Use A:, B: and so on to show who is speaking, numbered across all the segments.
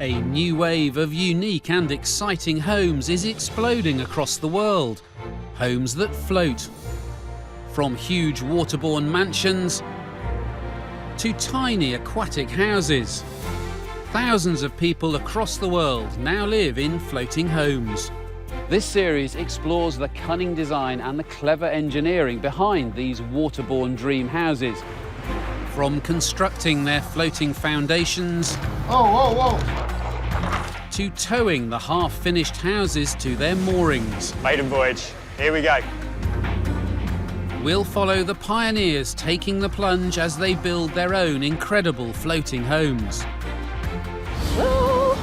A: A new wave of unique and exciting homes is exploding across the world. Homes that float. From huge waterborne mansions to tiny aquatic houses. Thousands of people across the world now live in floating homes. This series explores the cunning design and the clever engineering behind these waterborne dream houses. From constructing their floating foundations to towing the half-finished houses to their moorings.
B: Maiden voyage, here we go.
A: We'll follow the pioneers taking the plunge as they build their own incredible floating homes.
C: Whoa,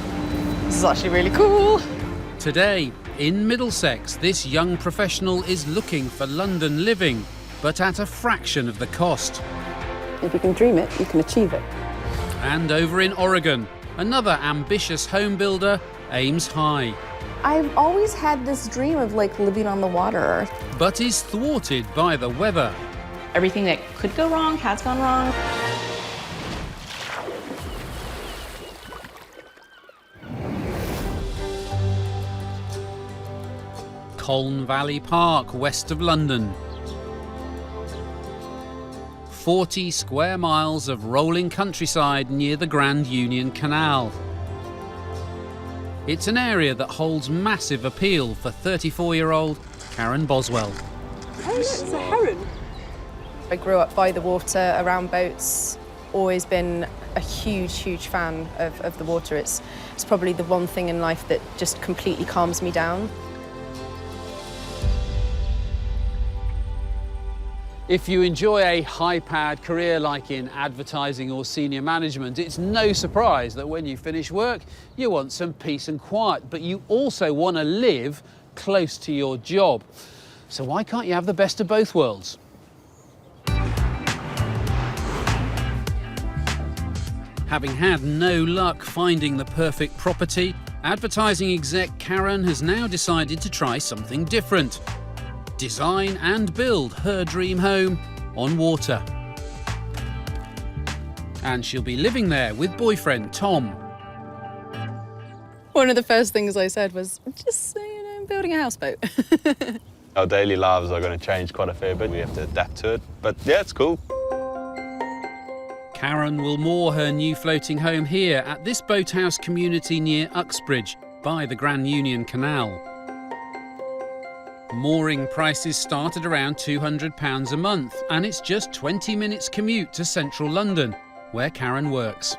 C: this is actually really cool.
A: Today, in Middlesex, this young professional is looking for London living, but at a fraction of the cost.
C: If you can dream it, you can achieve it.
A: And over in Oregon, another ambitious home builder aims high.
C: I've always had this dream of living on the water.
A: But is thwarted by the weather.
D: Everything that could go wrong has gone wrong.
A: Colne Valley Park, west of London. 40 square miles of rolling countryside near the Grand Union Canal. It's an area that holds massive appeal for 34-year-old Karen Boswell.
C: Oh, it's a heron. I grew up by the water, around boats, always been a huge, huge fan of the water. It's probably the one thing in life that just completely calms me down.
A: If you enjoy a high-powered career like in advertising or senior management, it's no surprise that when you finish work, you want some peace and quiet, but you also want to live close to your job. So why can't you have the best of both worlds? Having had no luck finding the perfect property, advertising exec Karen has now decided to try something different. Design and build her dream home on water. And she'll be living there with boyfriend Tom.
C: One of the first things I said was, just, building a houseboat.
B: Our daily lives are going to change quite a fair bit. We have to adapt to it, but yeah, it's cool.
A: Karen will moor her new floating home here at this boathouse community near Uxbridge by the Grand Union Canal. Mooring prices start at around £200 a month, and it's just 20 minutes commute to central London, where Karen works.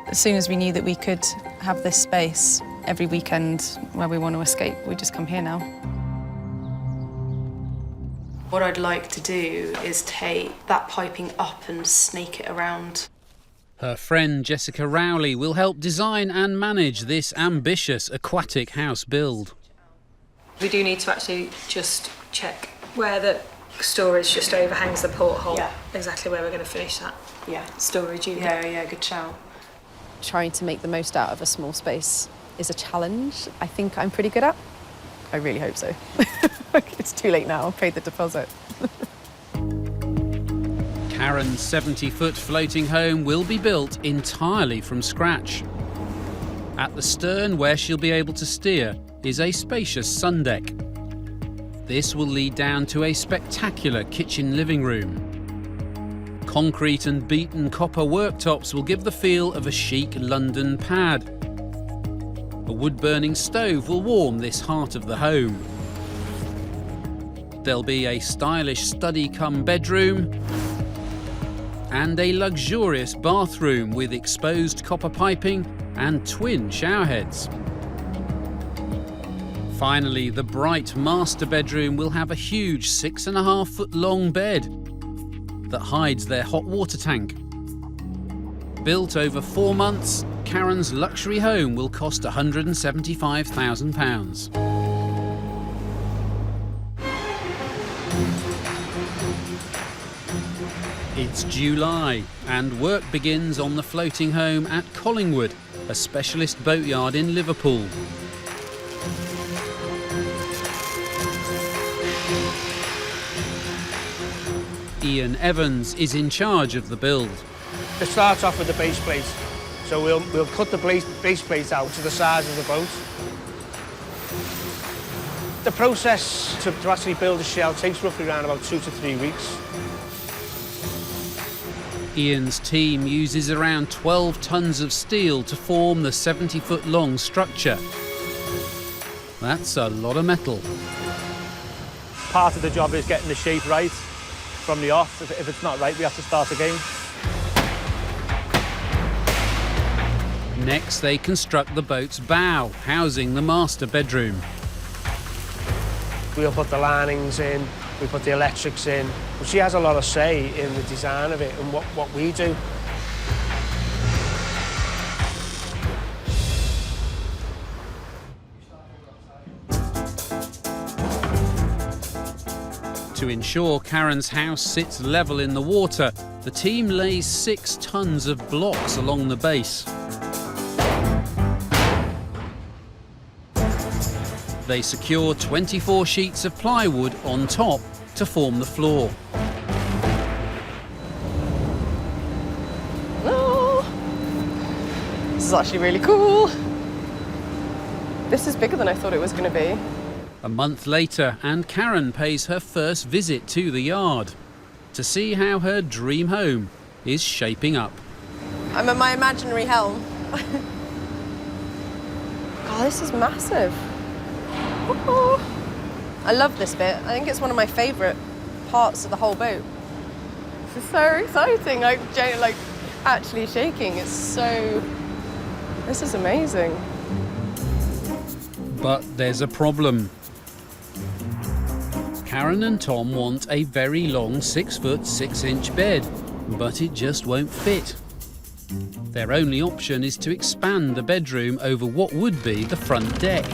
C: As soon as we knew that we could have this space every weekend where we want to escape, we just come here now.
E: What I'd like to do is take that piping up and snake it around.
A: Her friend Jessica Rowley will help design and manage this ambitious aquatic house build.
F: We do need to actually just check where the storage just overhangs the porthole.
E: Yeah.
F: Exactly where we're going to finish that.
E: Yeah.
F: Storage unit.
E: Yeah, good shout.
C: Trying to make the most out of a small space is a challenge I think I'm pretty good at. I really hope so. It's too late now, I've paid the deposit.
A: Karen's 70-foot floating home will be built entirely from scratch. At the stern, where she'll be able to steer, is a spacious sun deck. This will lead down to a spectacular kitchen living room. Concrete and beaten copper worktops will give the feel of a chic London pad. A wood-burning stove will warm this heart of the home. There'll be a stylish study-cum-bedroom and a luxurious bathroom with exposed copper piping and twin showerheads. Finally, the bright master bedroom will have a huge 6.5-foot long bed that hides their hot water tank. Built over 4 months, Karen's luxury home will cost £175,000. It's July, and work begins on the floating home at Collingwood, a specialist boatyard in Liverpool. Ian Evans is in charge of the build.
G: To start off with the base plate, So we'll cut the base plate out to the size of the boat. The process to actually build a shell takes roughly around about 2 to 3 weeks.
A: Ian's team uses around 12 tons of steel to form the 70-foot-long structure. That's a lot of metal.
G: Part of the job is getting the shape right from the off. If it's not right, we have to start again.
A: Next, they construct the boat's bow, housing the master bedroom.
G: We'll put the linings in, we put the electrics in. But she has a lot of say in the design of it and what we do.
A: To ensure Karen's house sits level in the water, the team lays 6 tons of blocks along the base. They secure 24 sheets of plywood on top to form the floor.
C: Oh, this is actually really cool. This is bigger than I thought it was going to be.
A: A month later, and Karen pays her first visit to the yard to see how her dream home is shaping up.
C: I'm at my imaginary helm. God, this is massive. Woo-hoo. I love this bit. I think it's one of my favourite parts of the whole boat. This is so exciting. I'm like actually shaking. This is amazing.
A: But there's a problem. Karen and Tom want a very long 6-foot 6-inch bed, but it just won't fit. Their only option is to expand the bedroom over what would be the front deck.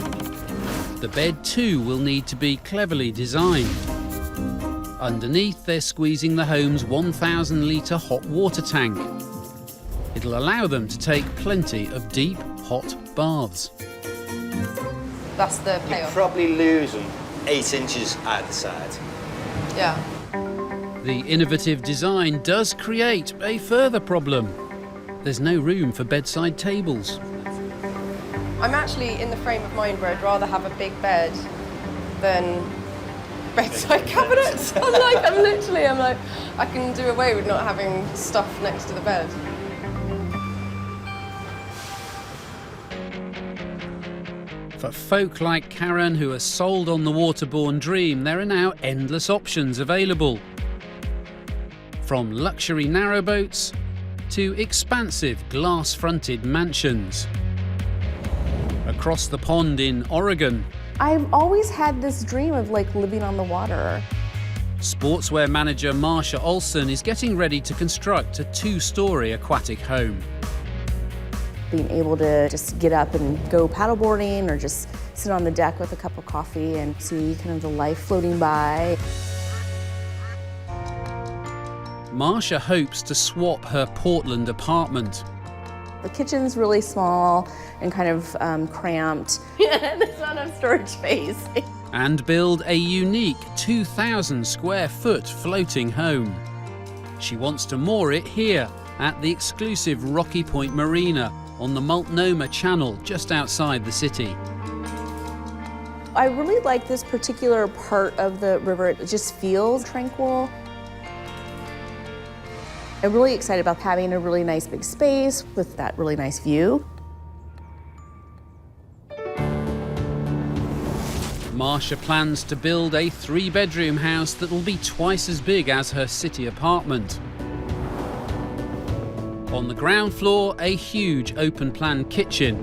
A: The bed too will need to be cleverly designed. Underneath, they're squeezing the home's 1,000-litre hot water tank. It'll allow them to take plenty of deep, hot baths.
C: That's the
H: You
C: payoff.
H: probably lose them 8 inches at the side.
C: Yeah.
A: The innovative design does create a further problem. There's no room for bedside tables.
C: I'm actually in the frame of mind where I'd rather have a big bed than bedside cabinets. I'm like, I can do away with not having stuff next to the bed.
A: For folk like Karen who are sold on the waterborne dream, there are now endless options available. From luxury narrowboats to expansive glass-fronted mansions. Across the pond in Oregon,
I: I've always had this dream of living on the water.
A: sportswear manager Marsha Olson is getting ready to construct a 2-story aquatic home.
I: Being able to just get up and go paddleboarding or just sit on the deck with a cup of coffee and see kind of the life floating by.
A: Marsha hopes to swap her Portland apartment.
I: The kitchen's really small and kind of cramped. Yeah, there's not enough storage space.
A: And build a unique 2,000 square foot floating home. She wants to moor it here at the exclusive Rocky Point Marina on the Multnomah Channel just outside the city.
I: I really like this particular part of the river. It just feels tranquil. I'm really excited about having a really nice big space with that really nice view.
A: Marsha plans to build a 3-bedroom house that will be twice as big as her city apartment. On the ground floor, a huge open-plan kitchen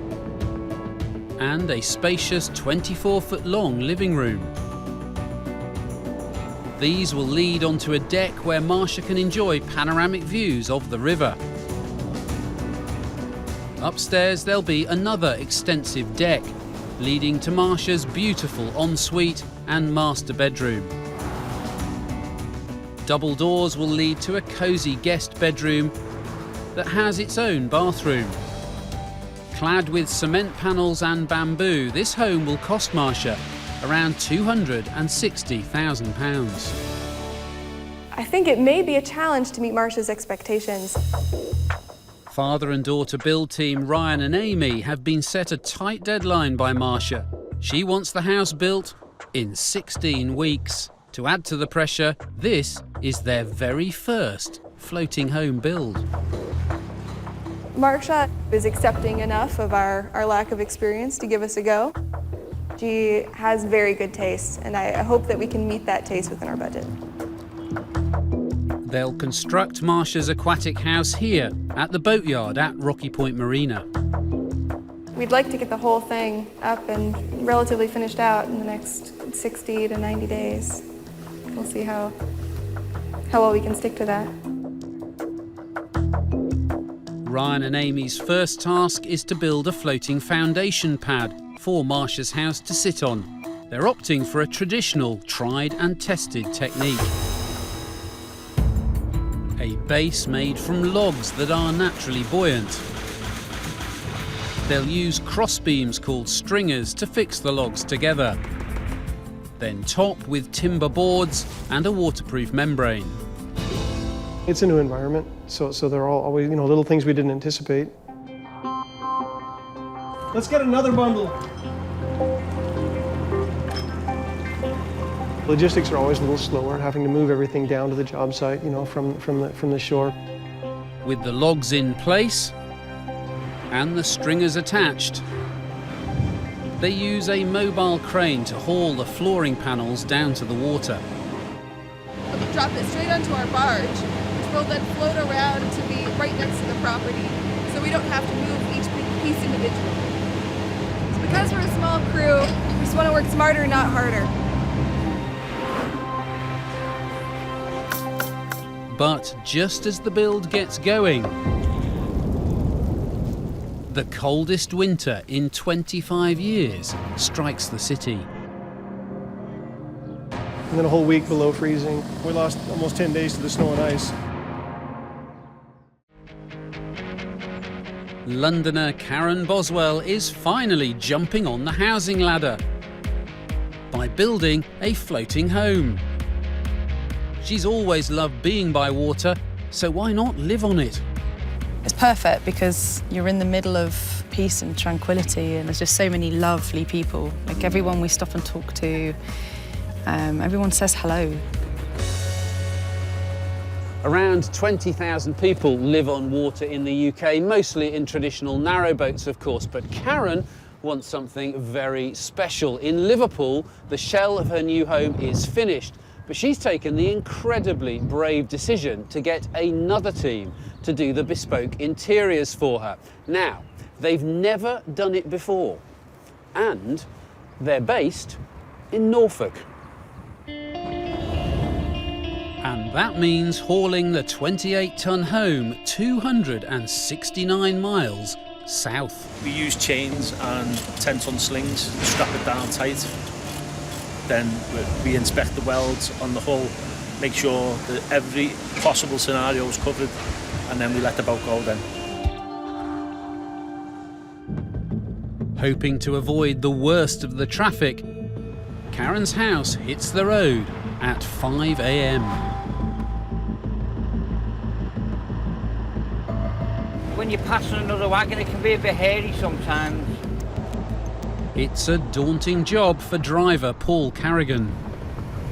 A: and a spacious 24-foot-long living room. These will lead onto a deck where Marsha can enjoy panoramic views of the river. Upstairs, there'll be another extensive deck, leading to Marsha's beautiful ensuite and master bedroom. Double doors will lead to a cosy guest bedroom that has its own bathroom. Clad with cement panels and bamboo, this home will cost Marsha around £260,000.
J: I think it may be a challenge to meet Marsha's expectations.
A: Father and daughter build team Ryan and Amy have been set a tight deadline by Marsha. She wants the house built in 16 weeks. To add to the pressure, this is their very first floating home build.
J: Marsha is accepting enough of our lack of experience to give us a go. She has very good taste, and I hope that we can meet that taste within our budget.
A: They'll construct Marsha's aquatic house here at the boatyard at Rocky Point Marina.
J: We'd like to get the whole thing up and relatively finished out in the next 60 to 90 days. We'll see how well we can stick to that.
A: Ryan and Amy's first task is to build a floating foundation pad for Marsha's house to sit on. They're opting for a traditional, tried and tested technique. A base made from logs that are naturally buoyant. They'll use crossbeams called stringers to fix the logs together. Then top with timber boards and a waterproof membrane.
K: It's a new environment, so they're all always, little things we didn't anticipate. Let's get another bundle. Logistics are always a little slower, having to move everything down to the job site, from the shore.
A: With the logs in place and the stringers attached, they use a mobile crane to haul the flooring panels down to the water.
J: We'll drop it straight onto our barge, which will then float around to be right next to the property, so we don't have to move each piece individually. So because we're a small crew, we just want to work smarter, not harder.
A: But just as the build gets going, the coldest winter in 25 years strikes the city.
K: And then a whole week below freezing. We lost almost 10 days to the snow and ice.
A: Londoner Karen Boswell is finally jumping on the housing ladder by building a floating home. She's always loved being by water, so why not live on it?
C: It's perfect because you're in the middle of peace and tranquility, and there's just so many lovely people. Like everyone we stop and talk to, everyone says hello.
A: Around 20,000 people live on water in the UK, mostly in traditional narrowboats, of course, but Karen wants something very special. In Liverpool, the shell of her new home is finished, but she's taken the incredibly brave decision to get another team to do the bespoke interiors for her. Now, they've never done it before, and they're based in Norfolk. And that means hauling the 28-ton home 269 miles south.
L: We use chains and 10-ton slings to strap it down tight. Then we inspect the welds on the hull, make sure that every possible scenario is covered, and then we let the boat go then.
A: Hoping to avoid the worst of the traffic, Karen's house hits the road at 5 a.m.
M: When you're passing another wagon, it can be a bit hairy sometimes.
A: It's a daunting job for driver Paul Carrigan.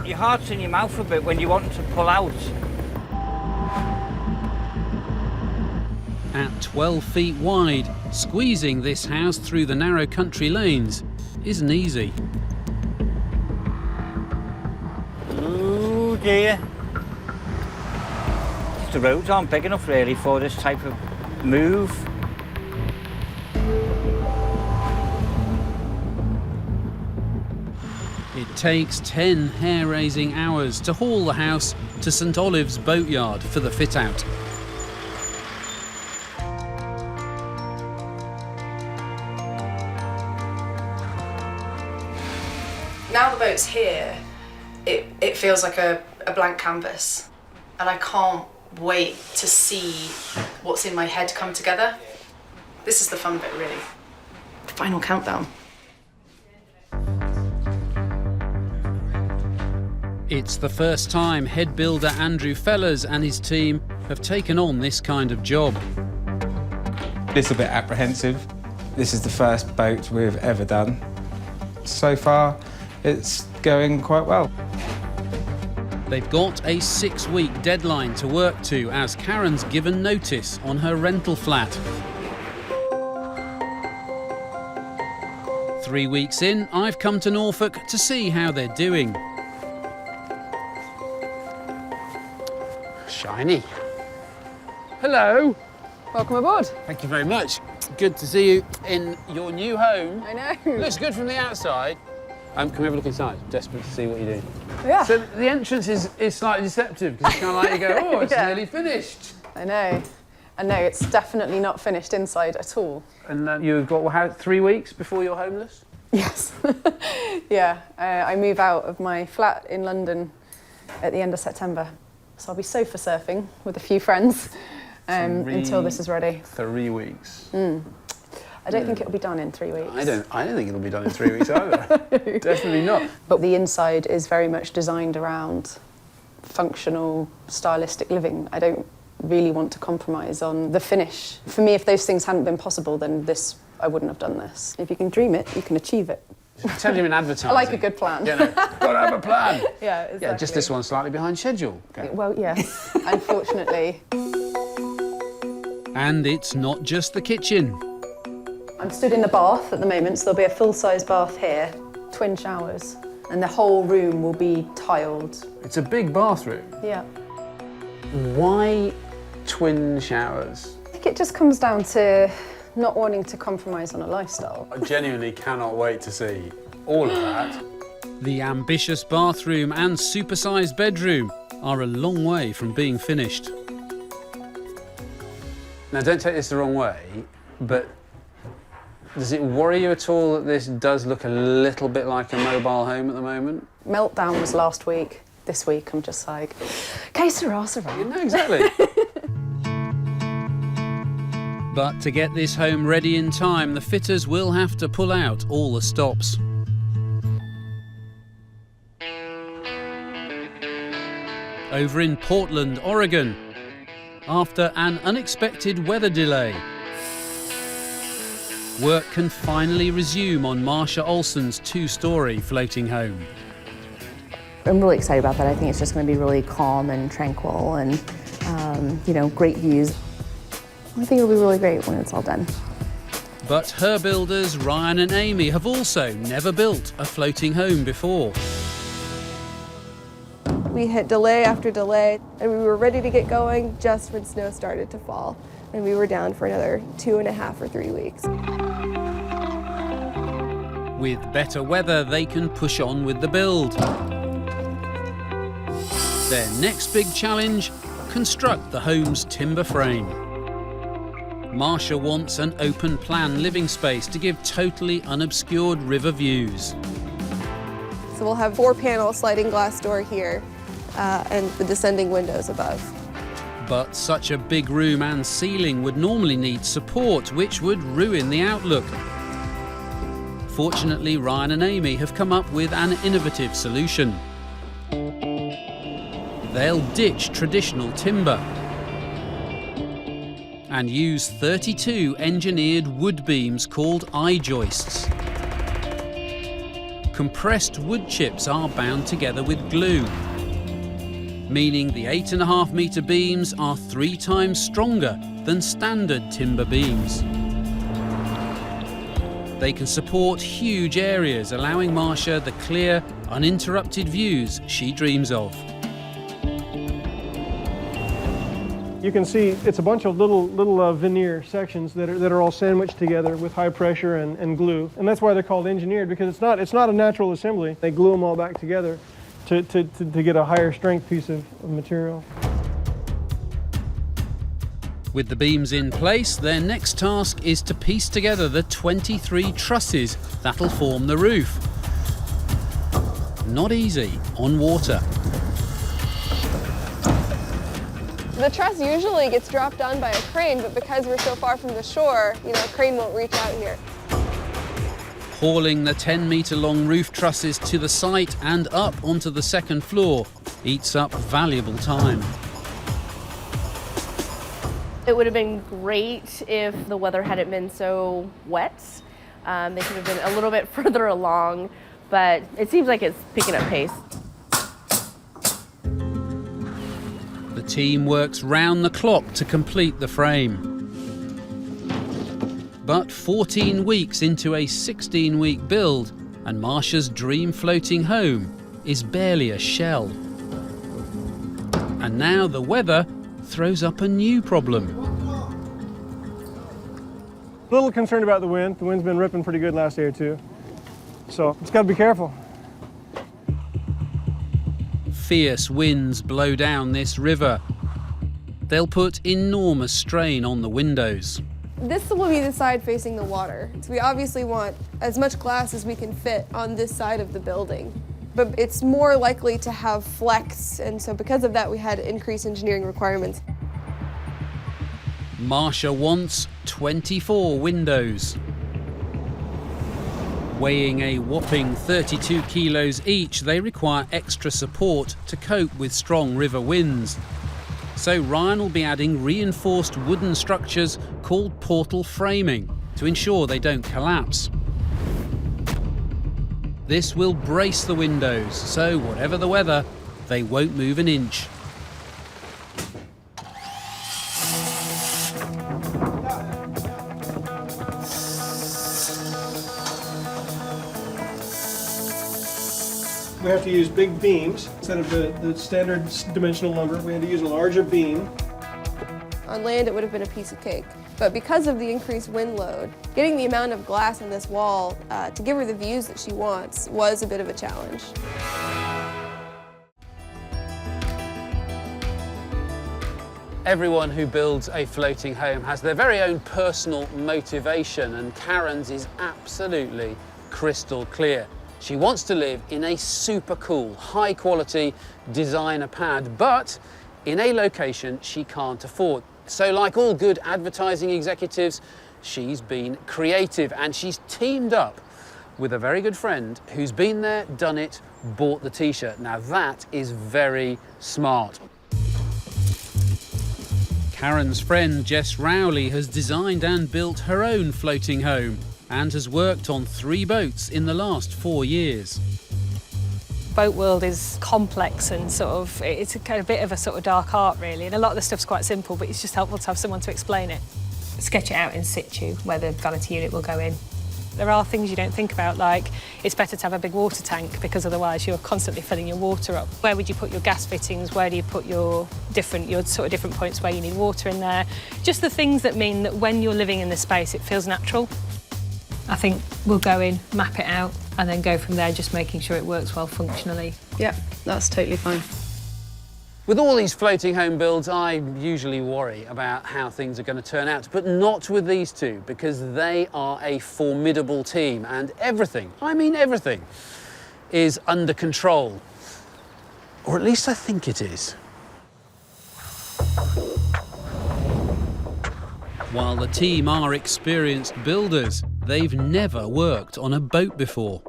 M: Your heart's in your mouth a bit when you want to pull out.
A: At 12 feet wide, squeezing this house through the narrow country lanes isn't easy.
M: Oh dear. The roads aren't big enough really for this type of move.
A: It takes 10 hair-raising hours to haul the house to St Olave's boatyard for the fit-out.
E: Now the boat's here, it feels like a blank canvas, and I can't wait to see what's in my head come together. This is the fun bit, really. The final countdown.
A: It's the first time head builder Andrew Fellers and his team have taken on this kind of job.
N: A little bit apprehensive. This is the first boat we've ever done. So far, it's going quite well.
A: They've got a 6-week deadline to work to as Karen's given notice on her rental flat. 3 weeks in, I've come to Norfolk to see how they're doing.
O: Shiny. Hello.
P: Welcome aboard.
O: Thank you very much. Good to see you in your new home.
P: I know.
O: Looks good from the outside. Can we have a look inside? Desperate to see what you're doing.
P: Yeah.
O: So the entrance is slightly deceptive because it's kind of like you go, oh, it's nearly finished.
P: I know. And no, it's definitely not finished inside at all.
O: And you've got 3 weeks before you're homeless?
P: Yes. Yeah. I move out of my flat in London at the end of September. So I'll be sofa surfing with a few friends until this is ready.
O: 3 weeks.
P: I don't think it'll be done in 3 weeks.
O: I don't think it'll be done in 3 weeks either. Definitely not.
P: But the inside is very much designed around functional, stylistic living. I don't really want to compromise on the finish. For me, if those things hadn't been possible, then I wouldn't have done this. If you can dream it, you can achieve it.
O: Tell you in advertising.
P: I like a good plan.
O: You know, got to have a plan.
P: Yeah, exactly.
O: Yeah, just this one's slightly behind schedule. Okay.
P: Well, yes, unfortunately.
A: And it's not just the kitchen.
P: I'm stood in the bath at the moment, so there'll be a full-size bath here, twin showers, and the whole room will be tiled.
O: It's a big bathroom.
P: Yeah.
O: Why twin showers?
P: I think it just comes down to not wanting to compromise on a lifestyle.
O: I genuinely cannot wait to see all of that.
A: The ambitious bathroom and supersized bedroom are a long way from being finished.
O: Now, don't take this the wrong way, but does it worry you at all that this does look a little bit like a mobile home at the moment?
P: Meltdown was last week. This week, I'm just like, que sera, sera.
O: You know, exactly.
A: But to get this home ready in time, the fitters will have to pull out all the stops. Over in Portland, Oregon, after an unexpected weather delay, work can finally resume on Marsha Olsen's 2-story floating home.
I: I'm really excited about that. I think it's just going to be really calm and tranquil and, great views. I think it'll be really great when it's all done.
A: But her builders, Ryan and Amy, have also never built a floating home before.
J: We hit delay after delay, and we were ready to get going just when snow started to fall. And we were down for another 2.5 or 3 weeks.
A: With better weather, they can push on with the build. Their next big challenge, construct the home's timber frame. Marsha wants an open-plan living space to give totally unobscured river views.
J: So we'll have 4-panel sliding glass door here and the descending windows above.
A: But such a big room and ceiling would normally need support, which would ruin the outlook. Fortunately, Ryan and Amy have come up with an innovative solution. They'll ditch traditional timber and use 32 engineered wood beams called I-joists. Compressed wood chips are bound together with glue, meaning the 8.5-metre beams are 3 times stronger than standard timber beams. They can support huge areas, allowing Marsha the clear, uninterrupted views she dreams of.
K: You can see it's a bunch of little veneer sections that are all sandwiched together with high pressure and glue, and that's why they're called engineered, because it's not a natural assembly. They glue them all back together to get a higher strength piece of material.
A: With the beams in place, their next task is to piece together the 23 trusses that'll form the roof. Not easy on water.
J: The truss usually gets dropped on by a crane, but because we're so far from the shore, a crane won't reach out here.
A: Hauling the 10-metre-long roof trusses to the site and up onto the second floor eats up valuable time.
Q: It would have been great if the weather hadn't been so wet. They could have been a little bit further along, but it seems like it's picking up pace.
A: The team works round the clock to complete the frame. But 14 weeks into a 16-week build, and Marsha's dream floating home is barely a shell. And now the weather throws up a new problem.
K: A little concerned about the wind. The wind's been ripping pretty good last day or two. So it's got to be careful.
A: Fierce winds blow down this river. They'll put enormous strain on the windows.
J: This will be the side facing the water. So we obviously want as much glass as we can fit on this side of the building. But it's more likely to have flex, and so because of that we had increased engineering requirements.
A: Marsha wants 24 windows. Weighing a whopping 32 kilos each, they require extra support to cope with strong river winds. So Ryan will be adding reinforced wooden structures called portal framing to ensure they don't collapse. This will brace the windows, so whatever the weather, they won't move an inch.
K: We have to use big beams instead of the standard dimensional lumber. We had to use a larger beam.
J: On land it would have been a piece of cake. But because of the increased wind load, getting the amount of glass on this wall to give her the views that she wants was a bit of a challenge.
A: Everyone who builds a floating home has their very own personal motivation, and Karen's is absolutely crystal clear. She wants to live in a super cool, high quality designer pad, but in a location she can't afford. So like all good advertising executives, she's been creative, and she's teamed up with a very good friend who's been there, done it, bought the t-shirt. Now that is very smart. Karen's friend Jess Rowley has designed and built her own floating home and has worked on 3 boats in the last 4 years.
F: Boat world is complex and it's a kind of bit of a sort of dark art really, and a lot of the stuff's quite simple, but it's just helpful to have someone to explain it. Sketch it out in situ where the vanity unit will go in. There are things you don't think about, like it's better to have a big water tank because otherwise you're constantly filling your water up. Where would you put your gas fittings? Where do you put your different points where you need water in there? Just the things that mean that when you're living in the space, it feels natural. I think we'll go in, map it out, and then go from there, just making sure it works well functionally.
P: Yeah, that's totally fine.
A: With all these floating home builds, I usually worry about how things are going to turn out, but not with these two, because they are a formidable team, and everything, I mean everything, is under control. Or at least I think it is. While the team are experienced builders, they've never worked on a boat before.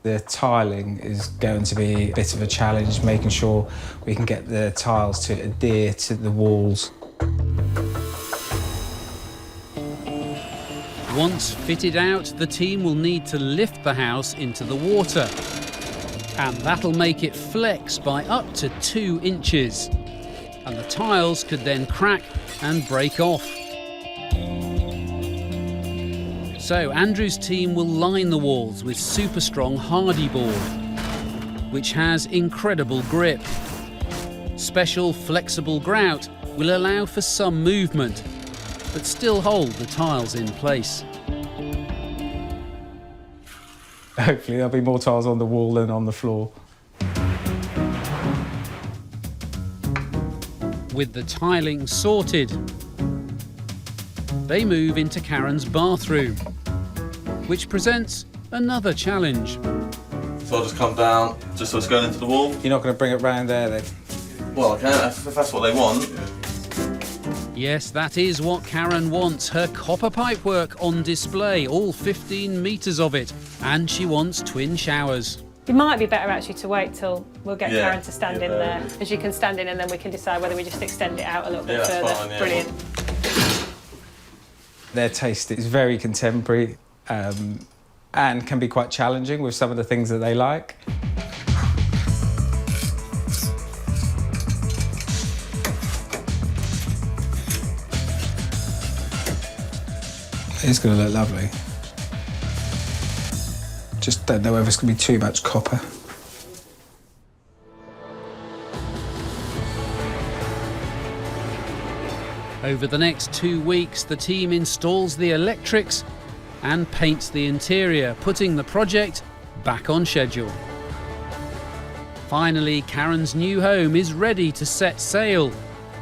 N: The tiling is going to be a bit of a challenge, making sure we can get the tiles to adhere to the walls.
A: Once fitted out, the team will need to lift the house into the water. And that'll make it flex by up to 2 inches. And the tiles could then crack and break off. So Andrew's team will line the walls with super strong hardy board, which has incredible grip. Special flexible grout will allow for some movement, but still hold the tiles in place.
N: Hopefully there'll be more tiles on the wall than on the floor.
A: With the tiling sorted, they move into Karen's bathroom, which presents another challenge.
R: So I'll just come down, just so it's going into the wall.
N: You're not going to bring it round there then?
R: Well, I can, if that's what they want.
A: Yes, that is what Karen wants, her copper pipework on display, all 15 metres of it, and she wants twin showers.
F: It might be better actually to wait till we'll get
R: Yeah,
F: Karen to stand in there. As you can stand in and then we can decide whether we just extend it out a little bit
R: that's
F: further.
R: fine, yeah.
F: Brilliant.
N: Their taste is very contemporary and can be quite challenging with some of the things that they like. It's going to look lovely. Just don't know whether it's going to be too much copper.
A: Over the next 2 weeks, the team installs the electrics and paints the interior, putting the project back on schedule. Finally, Karen's new home is ready to set sail,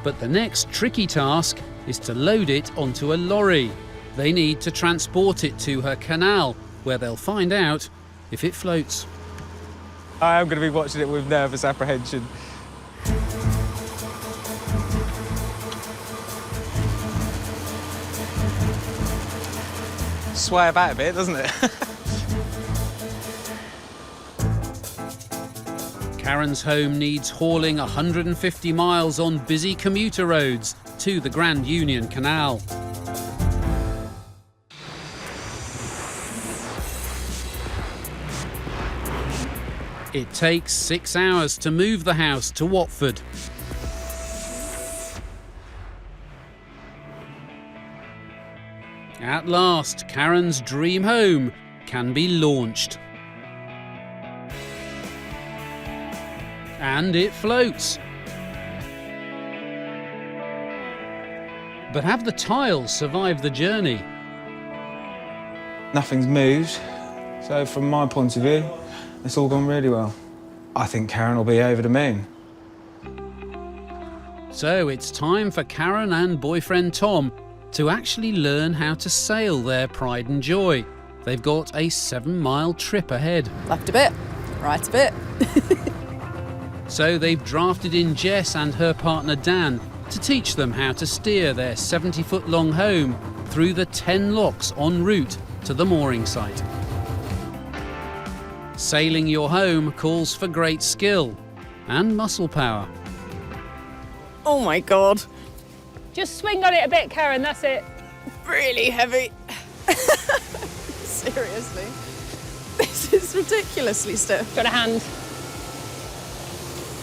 A: but the next tricky task is to load it onto a lorry. They need to transport it to her canal, where they'll find out if it floats.
N: I am going to be watching it with nervous apprehension. Sway about a bit, doesn't it?
A: Karen's home needs hauling 150 miles on busy commuter roads to the Grand Union Canal. It takes 6 hours to move the house to Watford. At last, Karen's dream home can be launched. And it floats. But have the tiles survived the journey?
N: Nothing's moved, so from my point of view, it's all gone really well. I think Karen will be over the moon.
A: So it's time for Karen and boyfriend Tom to actually learn how to sail their pride and joy. They've got a 7-mile trip ahead.
C: Left a bit, right a bit.
A: So they've drafted in Jess and her partner Dan to teach them how to steer their 70-foot-long home through the 10 locks en route to the mooring site. Sailing your home calls for great skill and muscle power.
C: Oh my God.
F: Just swing on it a bit, Karen, that's it.
C: Really heavy. Seriously. This is ridiculously stiff.
F: Got a hand.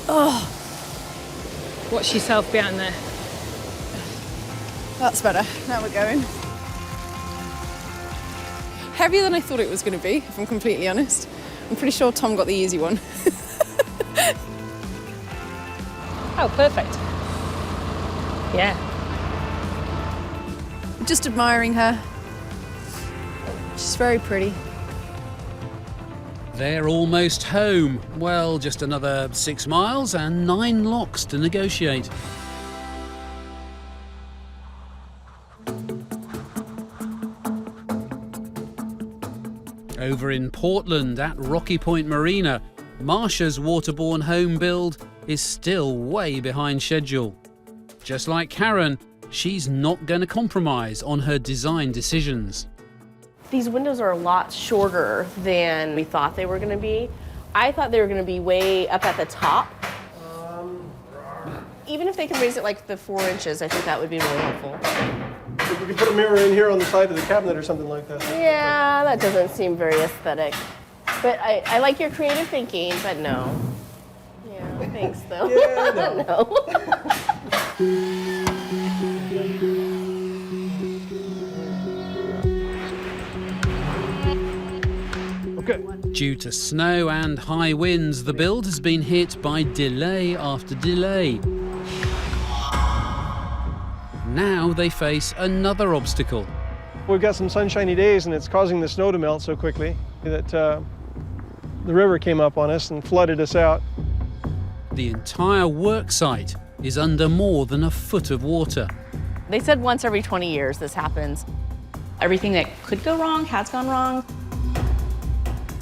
C: Oh,
F: Watch yourself behind there.
C: that's better. Now we're going. Heavier than I thought it was going to be, if I'm completely honest. I'm pretty sure Tom got the easy one.
F: Oh, perfect. Yeah.
C: Just admiring her. She's very pretty.
A: They're almost home. Well, just another 6 miles and 9 locks to negotiate. Over in Portland at Rocky Point Marina, Marsha's waterborne home build is still way behind schedule. Just like Karen, she's not going to compromise on her design decisions.
Q: These windows are a lot shorter than we thought they were going to be. I thought they were going to be way up at the top. Even if they could raise it like the 4 inches, I think that would be really helpful.
K: We could put a mirror in here on the side of the cabinet or something like that.
Q: Yeah, that doesn't seem very aesthetic. But I like your creative thinking, but no. Yeah, thanks though.
K: Yeah, no. Okay.
A: Due to snow and high winds, the build has been hit by delay after delay. Now they face another obstacle.
K: We've got some sunshiny days and it's causing the snow to melt so quickly that the river came up on us and flooded us out.
A: The entire work site is under more than a foot of water.
Q: They said once every 20 years this happens.
D: Everything that could go wrong has gone wrong.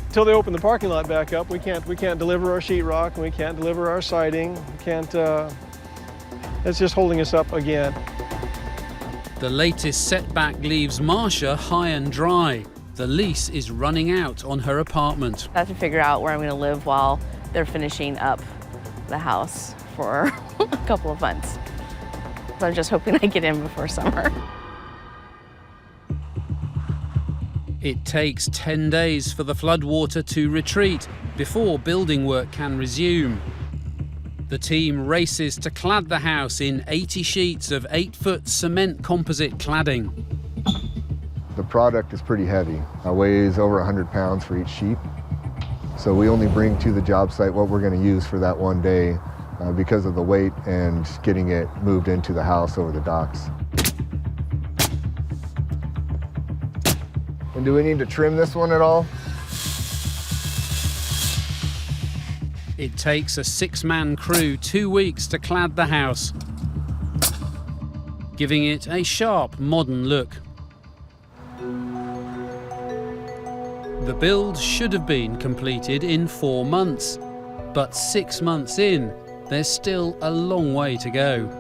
K: Until they open the parking lot back up, we can't deliver our sheetrock and we can't deliver our siding. We can't. It's just holding us up again.
A: The latest setback leaves Marsha high and dry. The lease is running out on her apartment.
Q: I have to figure out where I'm going to live while they're finishing up the house for a couple of months. So I'm just hoping I get in before summer.
A: It takes 10 days for the floodwater to retreat before building work can resume. The team races to clad the house in 80 sheets of 8-foot cement composite cladding.
S: The product is pretty heavy. It weighs over 100 pounds for each sheet. So we only bring to the job site what we're going to use for that one day because of the weight and getting it moved into the house over the docks. And do we need to trim this one at all?
A: It takes a 6-man crew 2 weeks to clad the house, giving it a sharp, modern look. The build should have been completed in 4 months, but 6 months in, there's still a long way to go.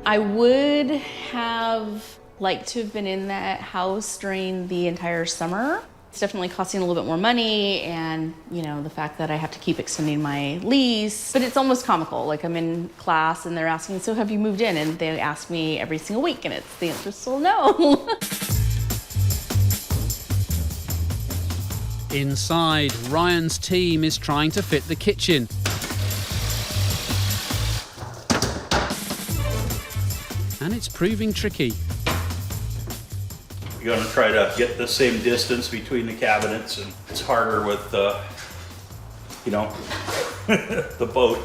D: I would have liked to have been in that house during the entire summer. It's definitely costing a little bit more money, and you know, the fact that I have to keep extending my lease. But it's almost comical. Like, I'm in class and they're asking, so have you moved in? And they ask me every single week, and it's the answer is still no.
A: Inside, Ryan's team is trying to fit the kitchen. And it's proving tricky.
T: You're going to try to get the same distance between the cabinets, and it's harder with, you know, the boat.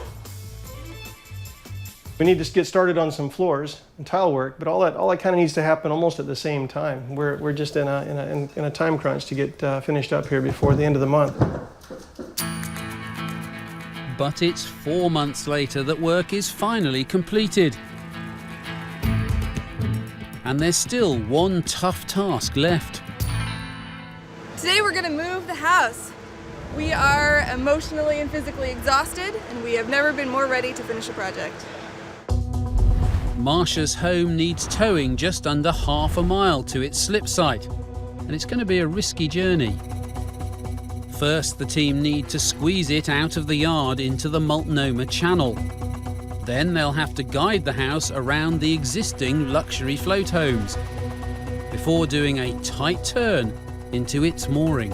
K: We need to get started on some floors and tile work, but all that kind of needs to happen almost at the same time. We're just in a time crunch to get finished up here before the end of the month.
A: But it's 4 months later that work is finally completed. And there's still one tough task left.
J: Today we're gonna move the house. We are emotionally and physically exhausted, and we have never been more ready to finish a project.
A: Marsha's home needs towing just under half a mile to its slip site, and it's going to be a risky journey. First, the team need to squeeze it out of the yard into the Multnomah Channel. Then they'll have to guide the house around the existing luxury float homes before doing a tight turn into its mooring.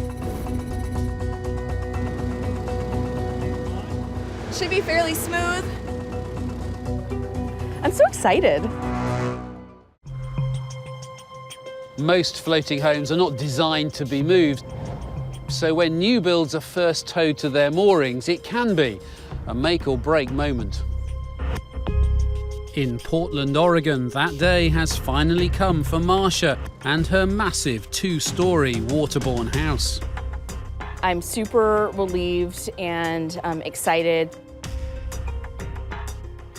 J: Should be fairly smooth.
Q: I'm so excited.
A: Most floating homes are not designed to be moved, so when new builds are first towed to their moorings, it can be a make or break moment. In Portland, Oregon, that day has finally come for Marsha and her massive 2-story waterborne house.
Q: I'm super relieved and excited.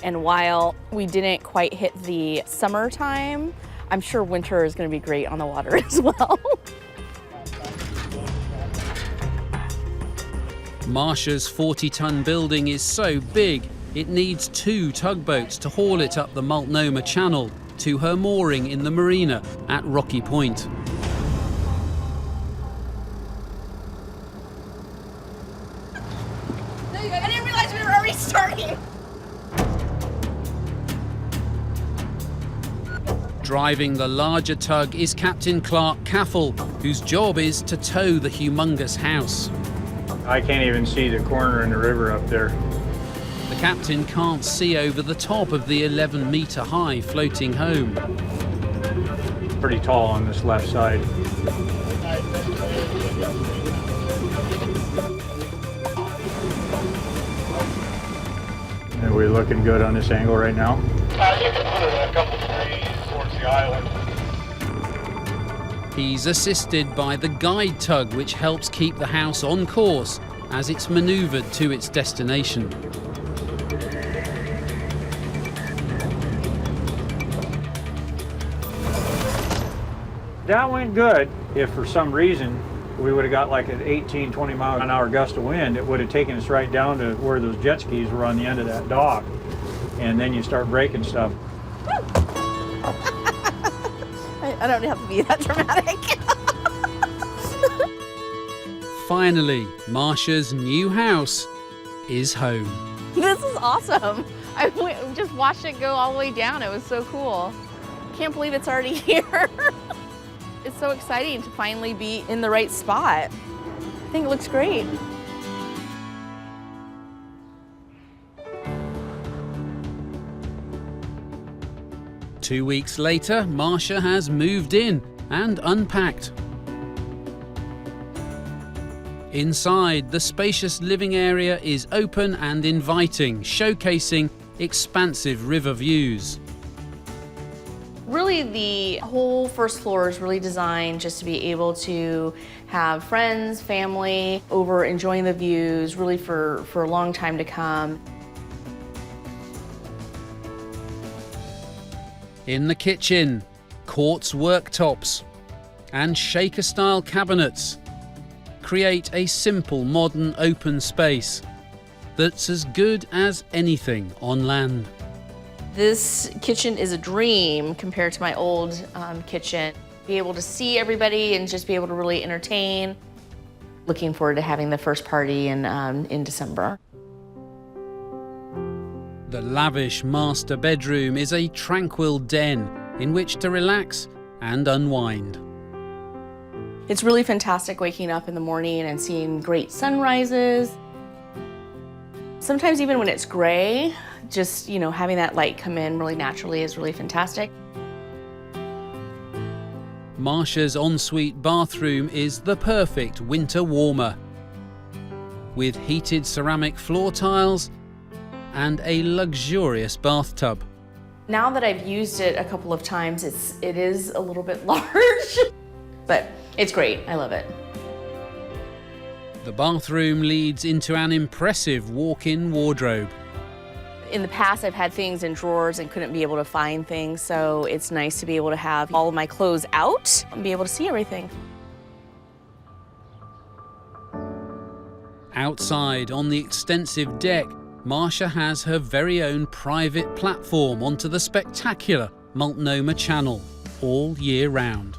Q: And while we didn't quite hit the summertime, I'm sure winter is going to be great on the water as well.
A: Marsha's 40-ton building is so big, it needs 2 tugboats to haul it up the Multnomah Channel to her mooring in the marina at Rocky Point.
J: I didn't realize we were already starting.
A: Driving the larger tug is Captain Clark Caffel, whose job is to tow the humongous house.
U: I can't even see the corner in the river up there.
A: The captain can't see over the top of the 11-metre-high floating home.
U: Pretty tall on this left side. Are we looking good on this angle right now?
V: You can put it a couple degrees towards the island.
A: He's assisted by the guide tug, which helps keep the house on course as it's manoeuvred to its destination.
U: That went good. If for some reason we would have got like an 18, 20 mile an hour gust of wind, it would have taken us right down to where those jet skis were on the end of that dock. And then you start breaking stuff.
Q: I don't have to be that dramatic.
A: Finally, Marsha's new house is home.
D: This is awesome. I just watched it go all the way down. It was so cool. Can't believe it's already here. It's so exciting to finally be in the right spot. I think it looks great.
A: Two weeks later, Marsha has moved in and unpacked. Inside, the spacious living area is open and inviting, showcasing expansive river views.
D: Really, the whole first floor is really designed just to be able to have friends, family over enjoying the views, really for a long time to come.
A: In the kitchen, quartz worktops and shaker-style cabinets create a simple, modern, open space that's as good as anything on land.
D: This kitchen is a dream compared to my old kitchen. Be able to see everybody and just be able to really entertain. Looking forward to having the first party in December.
A: The lavish master bedroom is a tranquil den in which to relax and unwind.
D: It's really fantastic waking up in the morning and seeing great sunrises. Sometimes even when it's gray, just, you know, having that light come in really naturally is really fantastic.
A: Marsha's ensuite bathroom is the perfect winter warmer, with heated ceramic floor tiles and a luxurious bathtub.
D: Now that I've used it a couple of times, it is a little bit large, but it's great. I love it.
A: The bathroom leads into an impressive walk-in wardrobe.
D: In the past, I've had things in drawers and couldn't be able to find things, so it's nice to be able to have all of my clothes out and be able to see everything.
A: Outside on the extensive deck, Marsha has her very own private platform onto the spectacular Multnomah Channel all year round.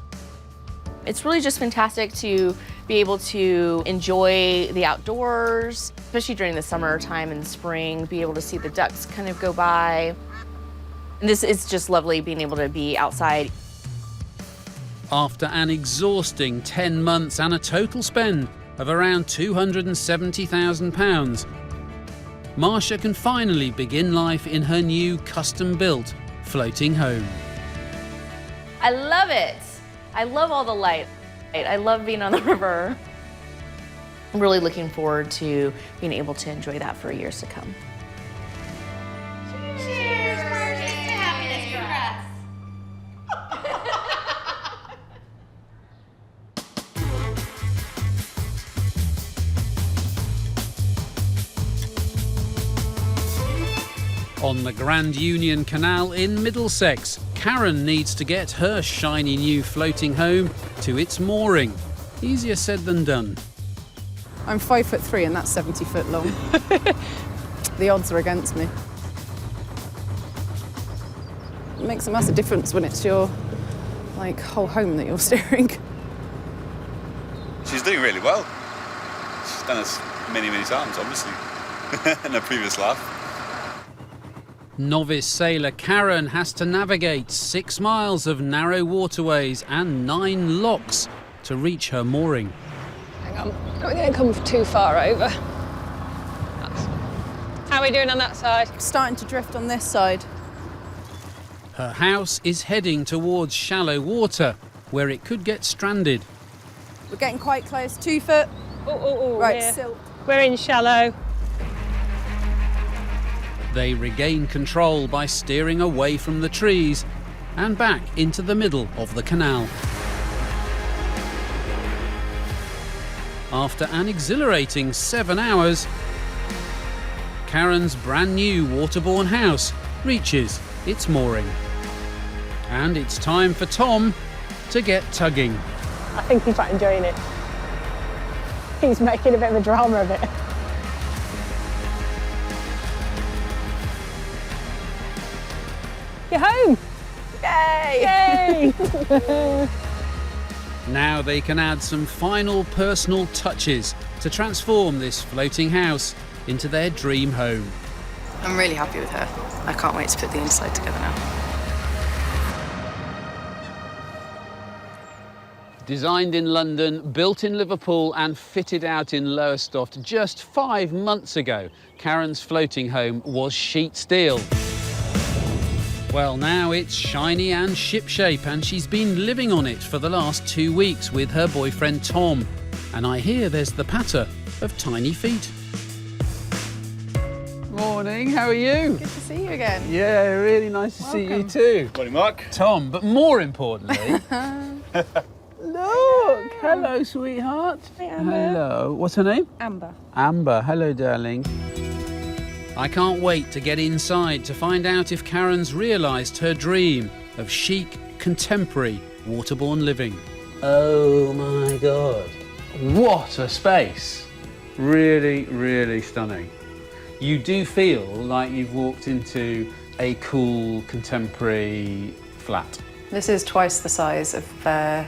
D: It's really just fantastic to be able to enjoy the outdoors, especially during the summertime and spring, be able to see the ducks kind of go by. And this is just lovely being able to be outside.
A: After an exhausting 10 months and a total spend of around £270,000, Marsha can finally begin life in her new custom-built floating home.
D: I love it. I love all the light. I love being on the river. I'm really looking forward to being able to enjoy that for years to come.
B: Cheers, Marsha, to happiness for us.
A: On the Grand Union Canal in Middlesex, Karen needs to get her shiny new floating home to its mooring. Easier said than done.
C: I'm 5'3" and that's 70 foot long. The odds are against me. It makes a massive difference when it's your whole home that you're steering.
G: She's doing really well. She's done this many times, obviously, in her previous life.
A: Novice sailor Karen has to navigate 6 miles of narrow waterways and 9 locks to reach her mooring.
F: Hang on, are we going to come too far over? How are we doing on that side?
C: Starting to drift on this side.
A: Her house is heading towards shallow water, where it could get stranded.
C: We're getting quite close, 2 foot. Right, silt.
F: We're in shallow.
A: They regain control by steering away from the trees and back into the middle of the canal. After an exhilarating 7 hours, Karen's brand new waterborne house reaches its mooring. And it's time for Tom to get tugging.
F: I think he's quite enjoying it. He's making a bit of a drama of it. You're home! Yay! Yay!
A: Now they can add some final personal touches to transform this floating house into their dream home.
E: I'm really happy with her. I can't wait to put the inside together now.
A: Designed in London, built in Liverpool and fitted out in Lowestoft just 5 months ago, Karen's floating home was sheet steel. Well, now it's shiny and shipshape, and she's been living on it for the last 2 weeks with her boyfriend Tom. And I hear there's the patter of tiny feet. Morning, how are you?
C: Good to see you again.
A: Yeah, really nice to see you too.
G: Morning, Mark.
A: Tom, but more importantly... Look! Hello, sweetheart.
F: Hey, Amber.
A: Hello. What's her name?
F: Amber.
A: Amber. Hello, darling. I can't wait to get inside to find out if Karen's realised her dream of chic, contemporary, waterborne living. Oh my God. What a space. Really, really stunning. You do feel like you've walked into a cool, contemporary flat.
P: This is twice the size of the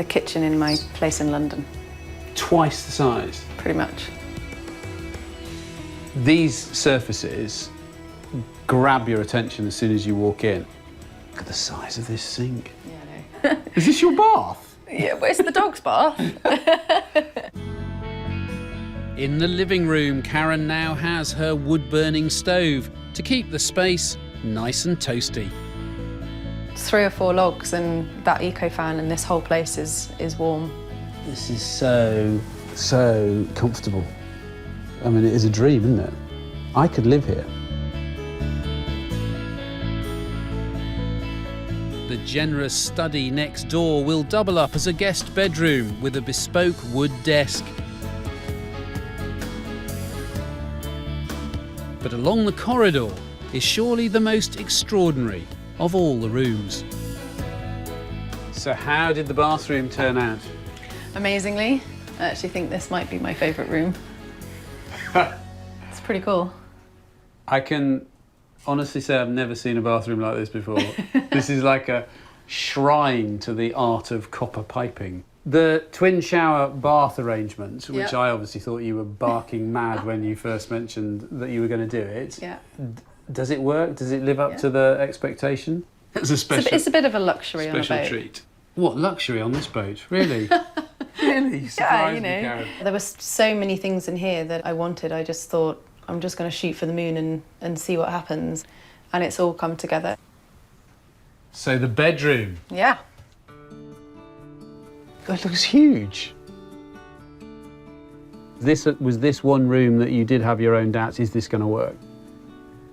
P: kitchen in my place in London.
A: Twice the size?
P: Pretty much.
A: These surfaces grab your attention as soon as you walk in. Look at the size of this sink.
P: Yeah, I know.
A: Is this your bath?
P: Yeah, but it's the dog's bath.
A: In the living room, Karen now has her wood-burning stove to keep the space nice and toasty.
P: 3 or 4 logs and that eco fan, and this whole place is warm.
A: This is so comfortable. I mean, it is a dream, isn't it? I could live here. The generous study next door will double up as a guest bedroom with a bespoke wood desk. But along the corridor is surely the most extraordinary of all the rooms. So how did the bathroom turn out?
P: Amazingly, I actually think this might be my favourite room. It's pretty cool.
A: I can honestly say I've never seen a bathroom like this before. This is like a shrine to the art of copper piping. The twin shower bath arrangement, which I obviously thought you were barking mad when you first mentioned that you were going to do it.
P: Yeah.
A: Does it work? Does it live up to the expectation? It's a special.
P: It's a bit of a luxury on a boat.
A: Special treat. What luxury on this boat? Really? Really?
P: Yeah, you
A: Surprise me,
P: know.
A: Karen.
P: There were so many things in here that I wanted. I just thought, I'm just going to shoot for the moon and see what happens. And it's all come together.
A: So the bedroom.
P: Yeah.
A: God, it looks huge. Was this one room that you did have your own doubts? Is this going to work?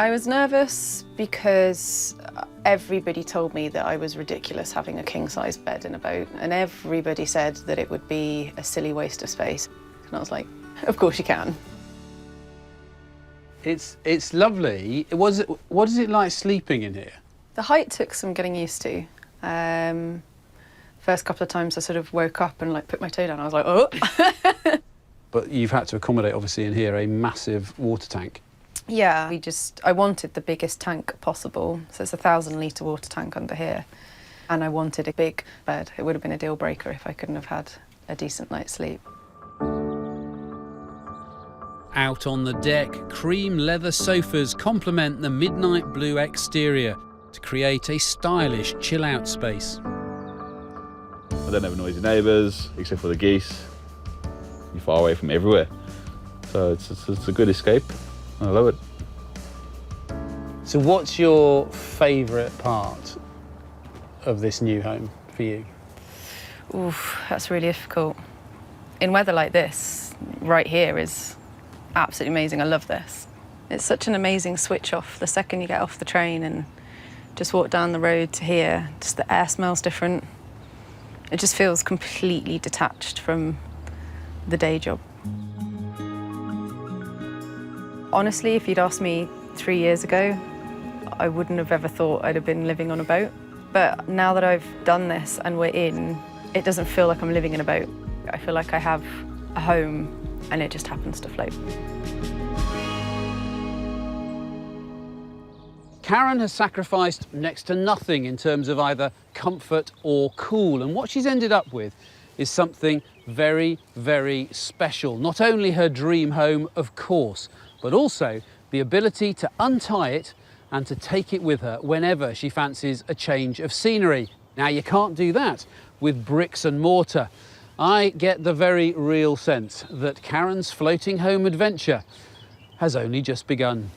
P: I was nervous because everybody told me that I was ridiculous having a king-size bed in a boat, and everybody said that it would be a silly waste of space. And I was like, of course you can.
A: It's lovely. What is it like sleeping in here?
P: The height took some getting used to. First couple of times I sort of woke up and like put my toe down. I was like, oh.
A: But you've had to accommodate, obviously, in here a massive water tank.
P: Yeah, I wanted the biggest tank possible. So it's a 1,000-litre water tank under here. And I wanted a big bed. It would have been a deal breaker if I couldn't have had a decent night's sleep.
A: Out on the deck, cream leather sofas complement the midnight blue exterior to create a stylish chill-out space.
G: I don't have noisy neighbours, except for the geese. You're far away from everywhere. So it's a good escape. I love it.
A: So what's your favourite part of this new home for you?
P: Oof, that's really difficult. In weather like this, right here is absolutely amazing. I love this. It's such an amazing switch off the second you get off the train and just walk down the road to here. Just the air smells different. It just feels completely detached from the day job. Honestly, if you'd asked me 3 years ago, I wouldn't have ever thought I'd have been living on a boat. But now that I've done this and we're in, it doesn't feel like I'm living in a boat. I feel like I have a home and it just happens to float.
A: Karen has sacrificed next to nothing in terms of either comfort or cool, and what she's ended up with is something very, very special. Not only her dream home, of course, but also the ability to untie it and to take it with her whenever she fancies a change of scenery. Now, you can't do that with bricks and mortar. I get the very real sense that Karen's floating home adventure has only just begun.